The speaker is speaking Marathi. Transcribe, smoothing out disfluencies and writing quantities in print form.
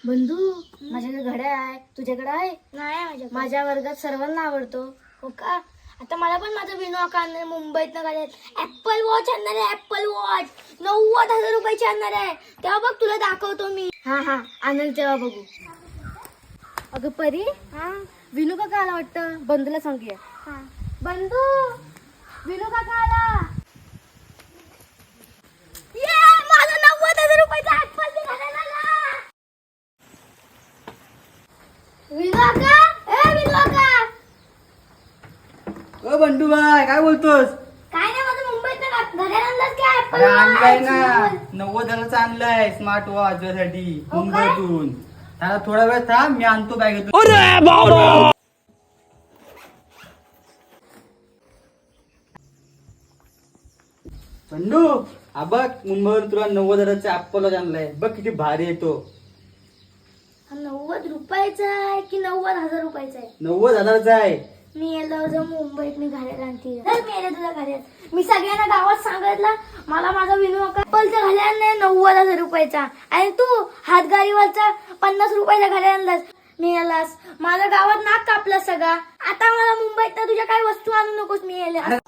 बंधू माझ्याकडे घड्याळ आहे, तुझ्याकडे आहे? नाही माझ्या वर्गात सर्वांना आवडतो. हो का? आता मला पण माझं विनू आकाने मुंबईत घालत ऍपल वॉच आणणार आहे. ऍपल वॉच 90,000 रुपयाची आणणार आहे. तेव्हा बघ तुला दाखवतो मी. हा हा आणेल तेव्हा बघू. अगं परी, हा विनू काका आला वाटतं, बंधूला सांगूया. हा बंधू, विनू काका आला. ये माझा 90,000 रुपयाचा ऍपल घालायला आला. विनू आका, ए विनू आका. ओ बंडू भाई काय बोलतोस? काय नाही माझं मुंबईत घराला आणलास काय ऍपल अरे आणलाय ना, वॉच? 90,000चा आणलाय स्मार्ट वॉच साठी हो काय? मुंबईतून. त्याला थोडा वेळ थांब, मी आणतो बॅगेतून. बंडू हा बघ, मुंबईवरून तुला 90,000चा ऍपल वॉच आणलाय. बघ किती भारी येतो. हा 90 रुपयाचा आहे की 90,000 रुपयाचा आहे? 90,000चा आहे. मी याला जर मुंबईत मी घालायला आणते तर मी याला तुला घालायला मी सगळ्यांना गावात सांगितलं मला माझा विनू कपलचा घालायला नाही 90,000 रुपयाचा आणि तू हातगाडीवरचा 50 रुपयाचा घालायला आणलास. मी यालास माझ्या गावात नाक कापला सगळा. आता मला मुंबईत तुझ्या काही वस्तू आणू नकोस. मी याला